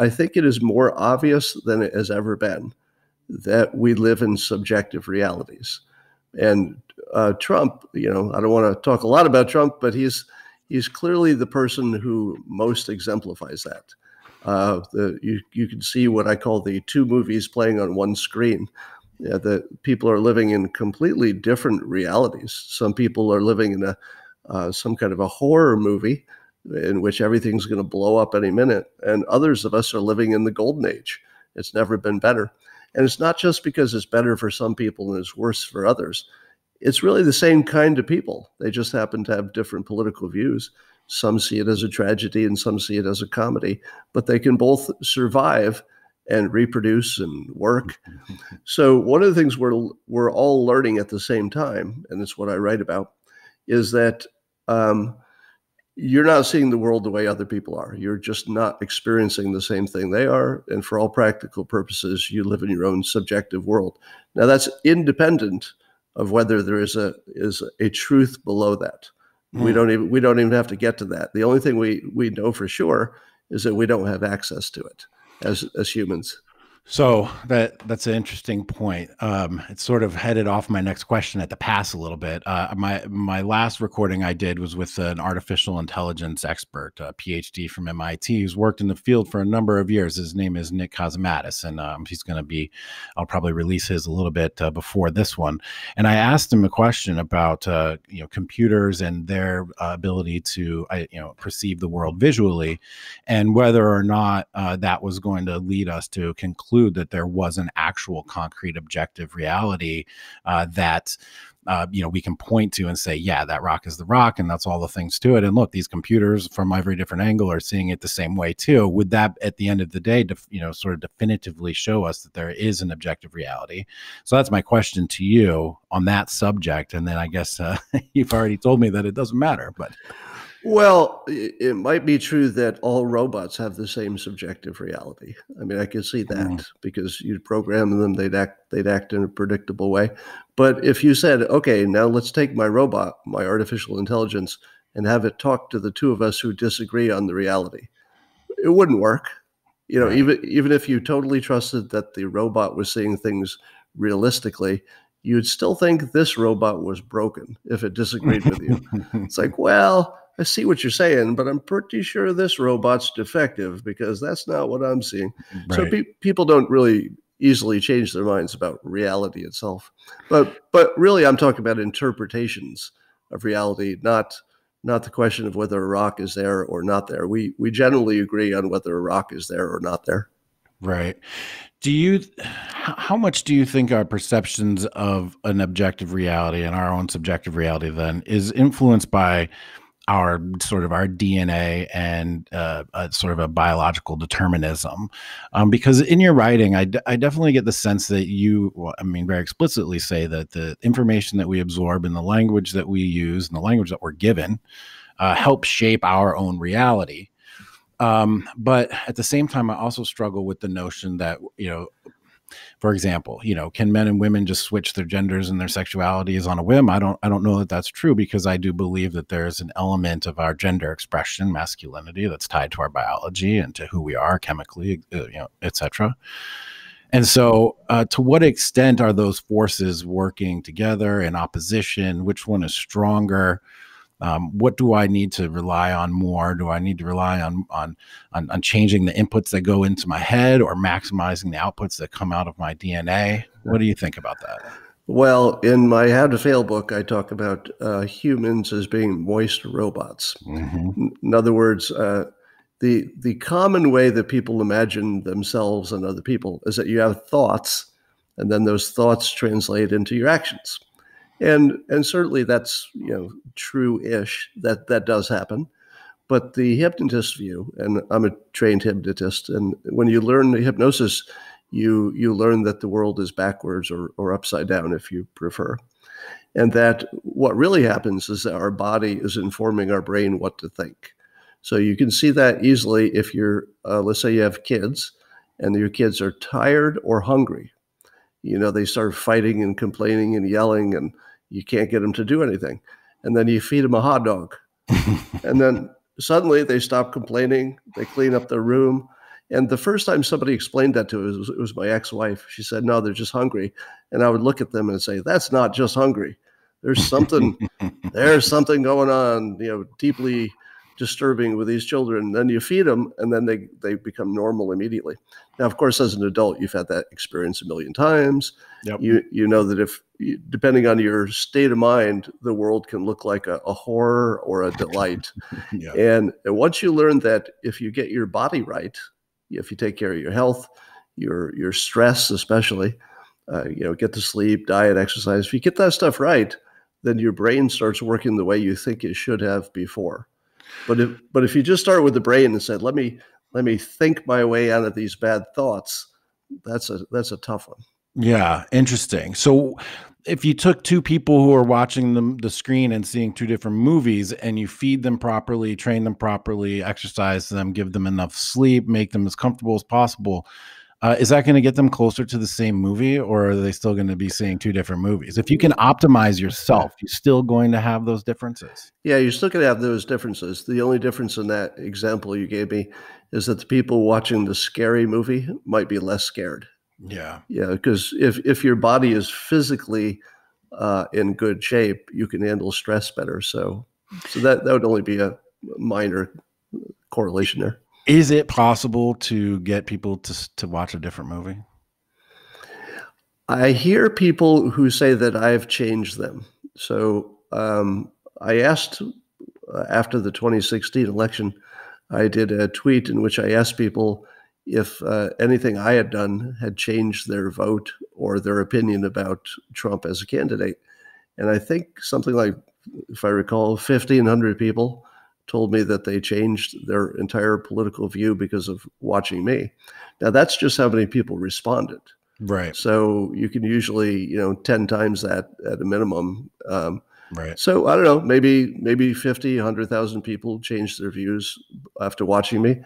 I think it is more obvious than it has ever been that we live in subjective realities. And Trump, I don't want to talk a lot about Trump, but he's clearly the person who most exemplifies that. You can see what I call the two movies playing on one screen. Yeah, the people are living in completely different realities. Some people are living in some kind of a horror movie in which everything's going to blow up any minute, and others of us are living in the golden age. It's never been better. And it's not just because it's better for some people and it's worse for others. It's really the same kind of people. They just happen to have different political views. Some see it as a tragedy and some see it as a comedy, but they can both survive and reproduce and work. So one of the things we're all learning at the same time, and it's what I write about, is that you're not seeing the world the way other people are. You're just not experiencing the same thing they are. And for all practical purposes, you live in your own subjective world. Now, that's independent of whether there is a truth below that. We don't even have to get to that. The only thing we know for sure is that we don't have access to it as humans. So that's an interesting point. It's sort of headed off my next question at the pass a little bit. My last recording I did was with an artificial intelligence expert, a PhD from MIT, who's worked in the field for a number of years. His name is Nick Cosmatis, and he's going to be, I'll probably release his a little bit before this one. And I asked him a question about computers and their ability to perceive the world visually, and whether or not that was going to lead us to conclude that there was an actual concrete objective reality that we can point to and say, yeah, that rock is the rock and that's all the things to it. And look, these computers from every different angle are seeing it the same way too. Would that at the end of the day, sort of definitively show us that there is an objective reality? So that's my question to you on that subject. And then I guess you've already told me that it doesn't matter, but. Well, it might be true that all robots have the same subjective reality. I mean, I can see that because you'd program them, they'd act in a predictable way. But if you said, okay, now let's take my robot, my artificial intelligence, and have it talk to the two of us who disagree on the reality, it wouldn't work. Right. Even if you totally trusted that the robot was seeing things realistically, you'd still think this robot was broken if it disagreed with you. It's like, well, I see what you're saying, but I'm pretty sure this robot's defective because that's not what I'm seeing. Right. So people don't really easily change their minds about reality itself. But really, I'm talking about interpretations of reality, not the question of whether a rock is there or not there. We generally agree on whether a rock is there or not there. Right. How much do you think our perceptions of an objective reality and our own subjective reality then is influenced by our DNA and sort of a biological determinism? Because in your writing, I definitely get the sense that very explicitly say that the information that we absorb and the language that we use and the language that we're given helps shape our own reality. But at the same time, I also struggle with the notion that, for example, can men and women just switch their genders and their sexualities on a whim? I don't know that that's true, because I do believe that there's an element of our gender expression, masculinity, that's tied to our biology and to who we are chemically, et cetera. And so to what extent are those forces working together in opposition? Which one is stronger? What do I need to rely on more? Do I need to rely on changing the inputs that go into my head or maximizing the outputs that come out of my DNA? What do you think about that? Well, in my How to Fail book, I talk about humans as being moist robots. Mm-hmm. In other words, the common way that people imagine themselves and other people is that you have thoughts, and then those thoughts translate into your actions. And certainly that's true-ish, that does happen. But the hypnotist view, and I'm a trained hypnotist, and when you learn hypnosis, you learn that the world is backwards or upside down, if you prefer. And that what really happens is that our body is informing our brain what to think. So you can see that easily if you're, let's say you have kids, and your kids are tired or hungry. They start fighting and complaining and yelling, and you can't get them to do anything. And then you feed them a hot dog. And then suddenly they stop complaining, they clean up their room, And the first time somebody explained that to us, it was my ex-wife. She said, "No, they're just hungry." And I would look at them and say, "That's not just hungry. There's something, there's something going on, deeply disturbing with these children." And then you feed them, and then they become normal immediately. Now, of course, as an adult, you've had that experience a million times. Yep. You know that depending on your state of mind, the world can look like a horror or a delight. Yeah. And once you learn that if you get your body right, if you take care of your health, your stress especially, get to sleep, diet, exercise, if you get that stuff right, then your brain starts working the way you think it should have before. But if you just start with the brain and said, let me think my way out of these bad thoughts, that's a tough one. Yeah, interesting. So if you took two people who are watching the screen and seeing two different movies, and you feed them properly, train them properly, exercise them, give them enough sleep, make them as comfortable as possible, is that going to get them closer to the same movie, or are they still going to be seeing two different movies? If you can optimize yourself, you're still going to have those differences. Yeah, you're still going to have those differences. The only difference in that example you gave me is that the people watching the scary movie might be less scared. Yeah. Yeah, because if your body is physically in good shape, you can handle stress better. So that would only be a minor correlation there. Is it possible to get people to watch a different movie? I hear people who say that I've changed them. So I asked after the 2016 election, I did a tweet in which I asked people if anything I had done had changed their vote or their opinion about Trump as a candidate. And I think something like, if I recall, 1,500 people told me that they changed their entire political view because of watching me. Now, that's just how many people responded. Right. So you can usually, 10 times that at a minimum. Right. So I don't know, maybe 50, 100,000 people changed their views after watching me,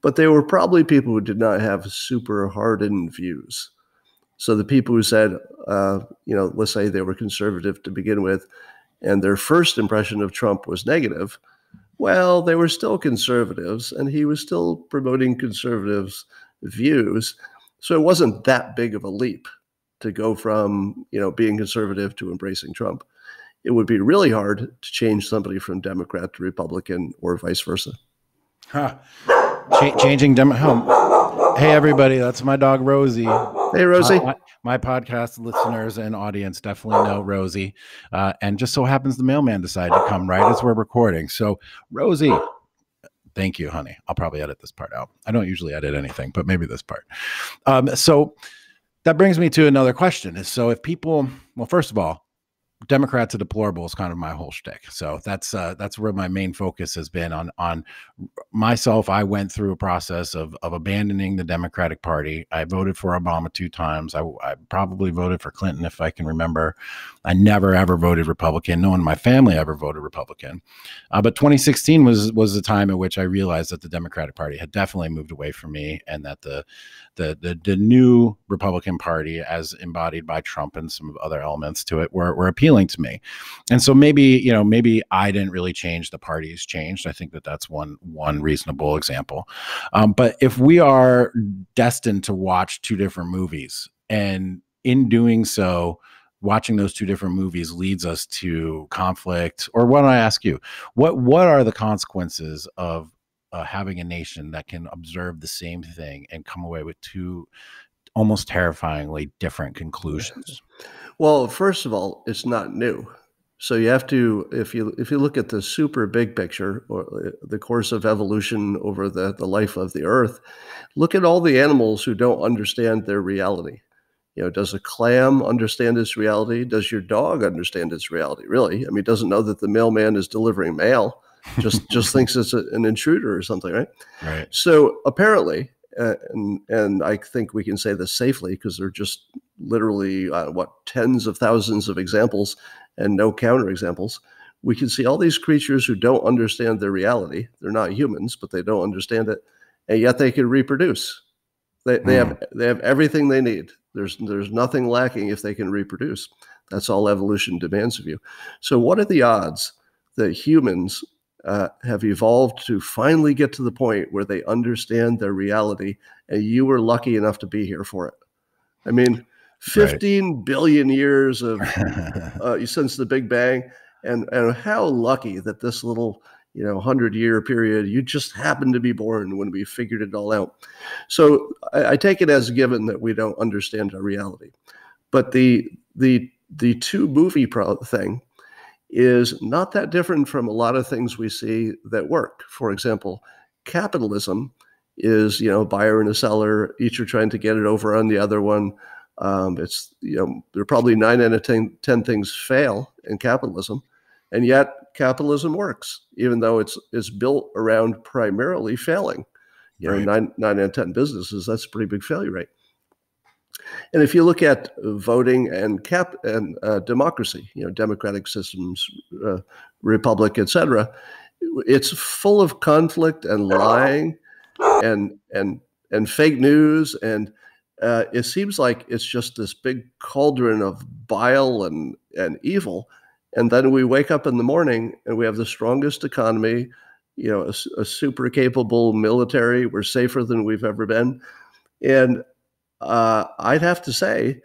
but they were probably people who did not have super hardened views. So the people who said, let's say they were conservative to begin with, and their first impression of Trump was negative, well, they were still conservatives, and he was still promoting conservatives' views. So it wasn't that big of a leap to go from, being conservative to embracing Trump. It would be really hard to change somebody from Democrat to Republican or vice versa. Huh. Changing Hey, everybody, that's my dog, Rosie. Hey, Rosie. My podcast listeners and audience definitely know Rosie. And just so happens the mailman decided to come right as we're recording. So, Rosie, thank you, honey. I'll probably edit this part out. I don't usually edit anything, but maybe this part. So that brings me to another question. So if people, well, first of all, Democrats are deplorable is kind of my whole shtick. So that's where my main focus has been on myself. I went through a process of abandoning the Democratic Party. I voted for Obama 2 times. I probably voted for Clinton if I can remember. I never ever voted Republican. No one in my family ever voted Republican. But 2016 was the time at which I realized that the Democratic Party had definitely moved away from me, and that the new Republican Party, as embodied by Trump and some other elements to it, were appealing to me. And so maybe I didn't really change, the party's changed. I think that's one reasonable example. But if we are destined to watch 2 different movies, and in doing so, watching those 2 different movies leads us to conflict, or why don't I ask you, what are the consequences of having a nation that can observe the same thing and come away with 2 almost terrifyingly different conclusions? Well, first of all, it's not new. So you have to, if you look at the super big picture, or the course of evolution over the life of the earth, look at all the animals who don't understand their reality. Does a clam understand its reality? Does your dog understand its reality? Really? I mean, doesn't know that the mailman is delivering mail. Just thinks it's an intruder or something, right? Right. So apparently, and I think we can say this safely because they're just literally tens of thousands of examples and no counterexamples. We can see all these creatures who don't understand their reality. They're not humans, but they don't understand it, and yet they can reproduce. They have everything they need. There's nothing lacking if they can reproduce. That's all evolution demands of you. So what are the odds that humans have evolved to finally get to the point where they understand their reality, and you were lucky enough to be here for it. I mean, 15 billion years of since the Big Bang, and how lucky that this little 100-year period, you just happened to be born when we figured it all out. So I take it as a given that we don't understand our reality. But the two movie thing is not that different from a lot of things we see that work. For example, capitalism is, buyer and a seller, each are trying to get it over on the other one. It's, there are probably 9 out of 10 things fail in capitalism. And yet capitalism works, even though it's built around primarily failing. Right. 9 out of 10 businesses, that's a pretty big failure rate. And if you look at voting and democracy, democratic systems, republic, etc., it's full of conflict and lying and fake news, and it seems like it's just this big cauldron of bile and evil. And then we wake up in the morning and we have the strongest economy, a super capable military. We're safer than we've ever been. And I'd have to say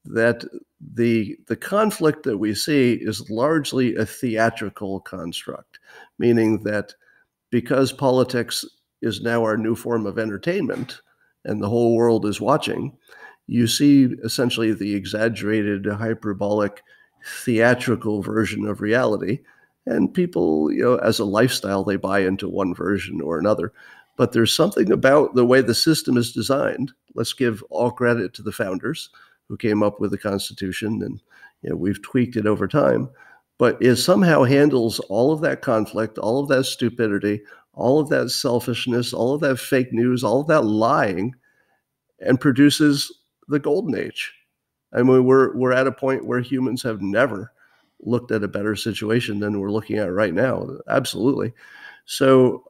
that the conflict that we see is largely a theatrical construct, meaning that because politics is now our new form of entertainment and the whole world is watching, you see essentially the exaggerated, hyperbolic, theatrical version of reality. And people, as a lifestyle, they buy into one version or another. But there's something about the way the system is designed. Let's give all credit to the founders who came up with the Constitution, and we've tweaked it over time. But it somehow handles all of that conflict, all of that stupidity, all of that selfishness, all of that fake news, all of that lying, and produces the golden age. I mean, we're at a point where humans have never looked at a better situation than we're looking at right now. Absolutely. So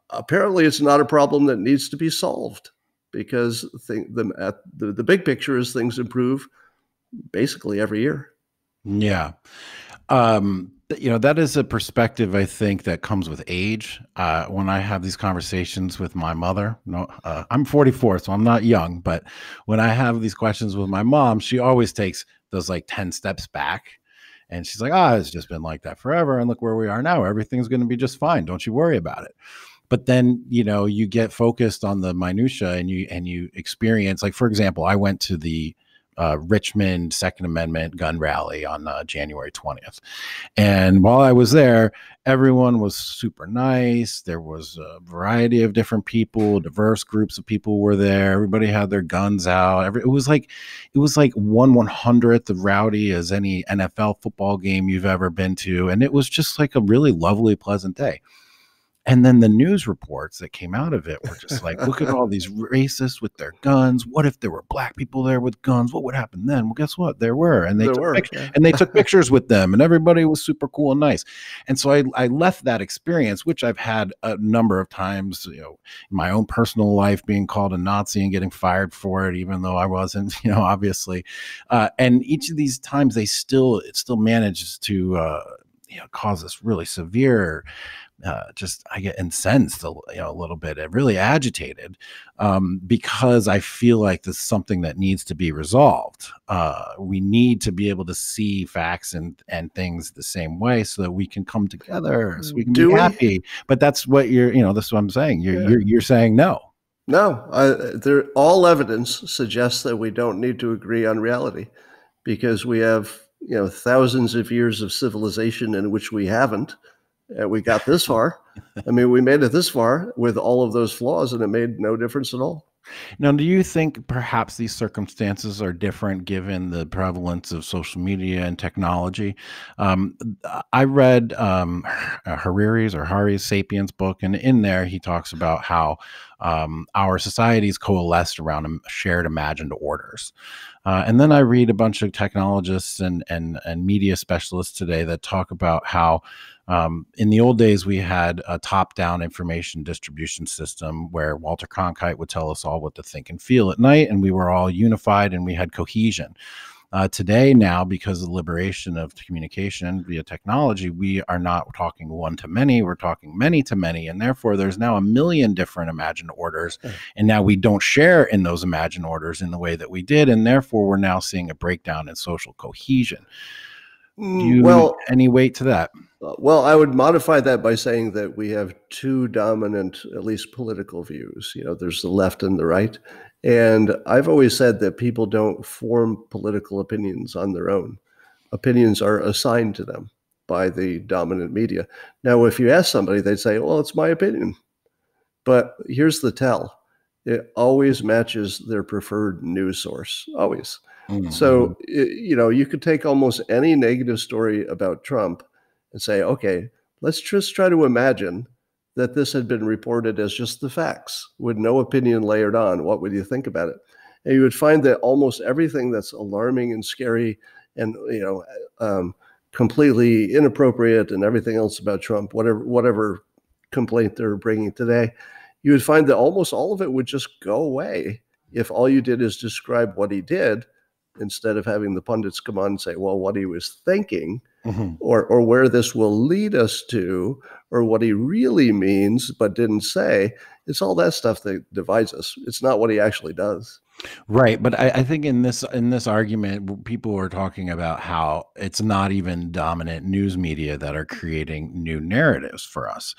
apparently it's not a problem that needs to be solved, because the big picture is things improve basically every year. Yeah. That is a perspective, I think, that comes with age. When I have these conversations with my mother, I'm 44, so I'm not young, but when I have these questions with my mom, she always takes those 10 steps back. And she's like, it's just been like that forever. And look where we are now. Everything's going to be just fine. Don't you worry about it. But then, you get focused on the minutia and you experience, for example, I went to the Richmond Second Amendment gun rally on January 20th. And while I was there, everyone was super nice. There was a variety of different people, diverse groups of people were there. Everybody had their guns out. It was like 1/100th of rowdy as any NFL football game you've ever been to. And it was just a really lovely, pleasant day. And then the news reports that came out of it were just look at all these racists with their guns. What if there were black people there with guns? What would happen then? Well, guess what? There were. And they took pictures with them, and everybody was super cool and nice. And so I left that experience, which I've had a number of times, in my own personal life, being called a Nazi and getting fired for it, even though I wasn't, obviously. And each of these times it still manages to, cause this really severe, I get incensed a little bit, really agitated, because I feel like this is something that needs to be resolved. We need to be able to see facts and things the same way so that we can come together, so we can be happy. But that's what that's what I'm saying. You're saying no. No, all evidence suggests that we don't need to agree on reality, because we have, thousands of years of civilization in which we haven't. We got this far. I mean, we made it this far with all of those flaws, and it made no difference at all. Now, do you think perhaps these circumstances are different given the prevalence of social media and technology? I read Hari's Sapiens book, and in there he talks about how our societies coalesced around shared imagined orders. And then I read a bunch of technologists and media specialists today that talk about how in the old days, we had a top-down information distribution system where Walter Cronkite would tell us all what to think and feel at night, and we were all unified and we had cohesion. Today, now, because of the liberation of communication via technology, we are not talking one to many, we're talking many to many. And therefore, there's now a million different imagined orders. And now we don't share in those imagined orders in the way that we did. And therefore, we're now seeing a breakdown in social cohesion. Do you any weight to that? Well, I would modify that by saying that we have two dominant, at least political views. There's the left and the right. And I've always said that people don't form political opinions on their own. Opinions are assigned to them by the dominant media. Now, if you ask somebody, they'd say, well, it's my opinion. But here's the tell. It always matches their preferred news source, always. Mm-hmm. So, you could take almost any negative story about Trump and say, okay, let's just try to imagine that this had been reported as just the facts with no opinion layered on. What would you think about it? And you would find that almost everything that's alarming and scary and, completely inappropriate and everything else about Trump, whatever complaint they're bringing today, you would find that almost all of it would just go away if all you did is describe what he did, instead of having the pundits come on and say, well, what he was thinking, mm-hmm. or where this will lead us to, or what he really means but didn't say. It's all that stuff that divides us. It's not what he actually does. Right. But I think in this argument, people are talking about how it's not even dominant news media that are creating new narratives for us.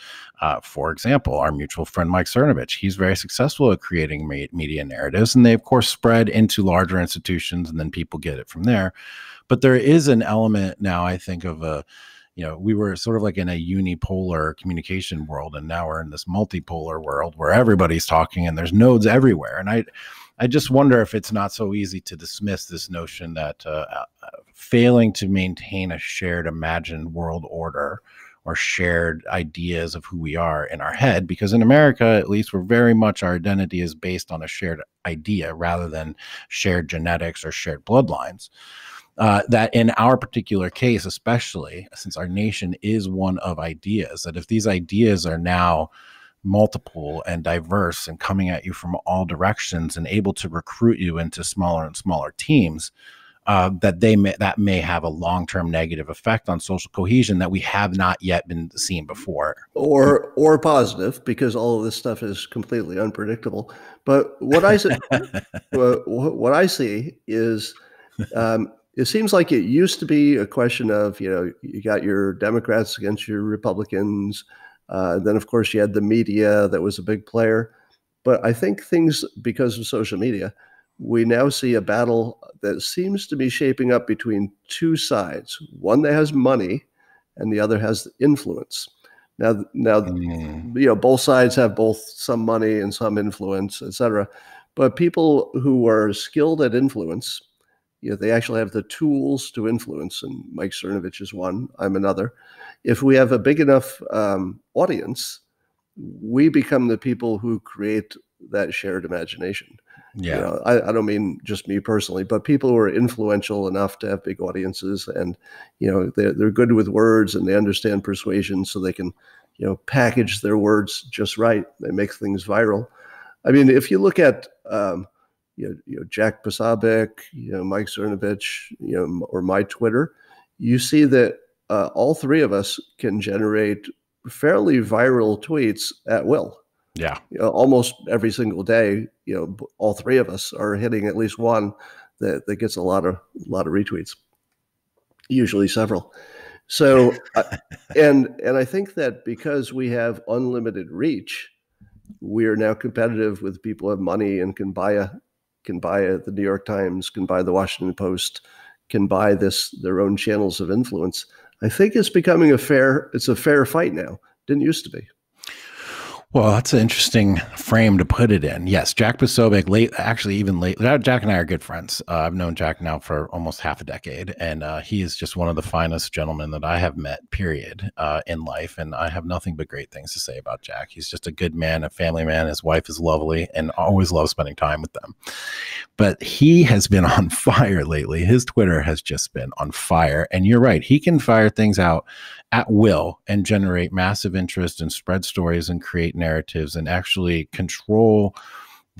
For example, our mutual friend, Mike Cernovich, he's very successful at creating media narratives, and they, of course, spread into larger institutions, and then people get it from there. But there is an element now, I think, of we were sort of like in a unipolar communication world, and now we're in this multipolar world where everybody's talking and there's nodes everywhere. And I just wonder if it's not so easy to dismiss this notion that failing to maintain a shared imagined world order or shared ideas of who we are in our head, because in America, at least, we're very much, our identity is based on a shared idea rather than shared genetics or shared bloodlines. That in our particular case, especially since our nation is one of ideas, that if these ideas are now multiple and diverse and coming at you from all directions and able to recruit you into smaller and smaller teams, that may have a long-term negative effect on social cohesion that we have not yet been seen before. Or positive, because all of this stuff is completely unpredictable. But what I see, what I see is, it seems like it used to be a question of, you got your Democrats against your Republicans. Then, of course, you had the media that was a big player. But I think because of social media, we now see a battle that seems to be shaping up between two sides, one that has money and the other has influence. Now, both sides have both some money and some influence, et cetera. But people who are skilled at influence, they actually have the tools to influence, and Mike Cernovich is one, I'm another. If we have a big enough audience, we become the people who create that shared imagination. Yeah, I don't mean just me personally, but people who are influential enough to have big audiences, and they're good with words and they understand persuasion, so they can package their words just right. They make things viral. I mean, if you look at Jack Posobiec, Mike Cernovich, or my Twitter, you see that all three of us can generate fairly viral tweets at will. Yeah. Almost every single day, all three of us are hitting at least one that gets a lot of retweets, usually several. So, and I think that because we have unlimited reach, we are now competitive with people who have money and can buy the New York Times, can buy the Washington Post, can buy their own channels of influence. I think it's becoming a fair fight now. Didn't used to be. Well, that's an interesting frame to put it in. Yes, Jack Posobiec, Jack and I are good friends. I've known Jack now for almost half a decade, and he is just one of the finest gentlemen that I have met, period, in life. And I have nothing but great things to say about Jack. He's just a good man, a family man. His wife is lovely, and always love spending time with them. But he has been on fire lately. His Twitter has just been on fire. And you're right. He can fire things out at will and generate massive interest and spread stories and create narratives and actually control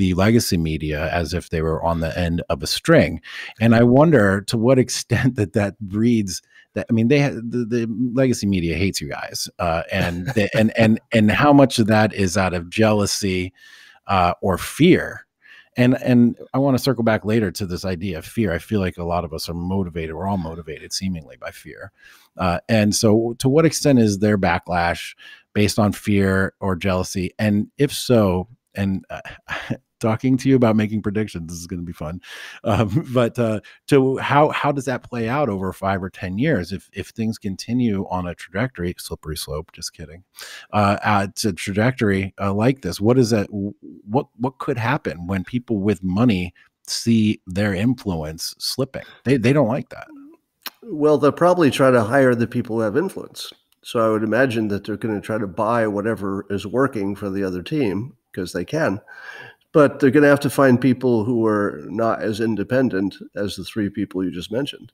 the legacy media as if they were on the end of a string. And I wonder to what extent that breeds that. I mean, the legacy media hates you guys, and how much of that is out of jealousy or fear. And I want to circle back later to this idea of fear. I feel like a lot of us are motivated. We're all motivated seemingly by fear. And so to what extent is their backlash based on fear or jealousy? And if so, and talking to you about making predictions, this is going to be fun. But to how does that play out over 5 or 10 years if things continue on a trajectory, slippery slope, just kidding, to trajectory like this? What is that? What could happen when people with money see their influence slipping? They don't like that. Well, they'll probably try to hire the people who have influence. So I would imagine that they're going to try to buy whatever is working for the other team because they can. But they're going to have to find people who are not as independent as the 3 people you just mentioned.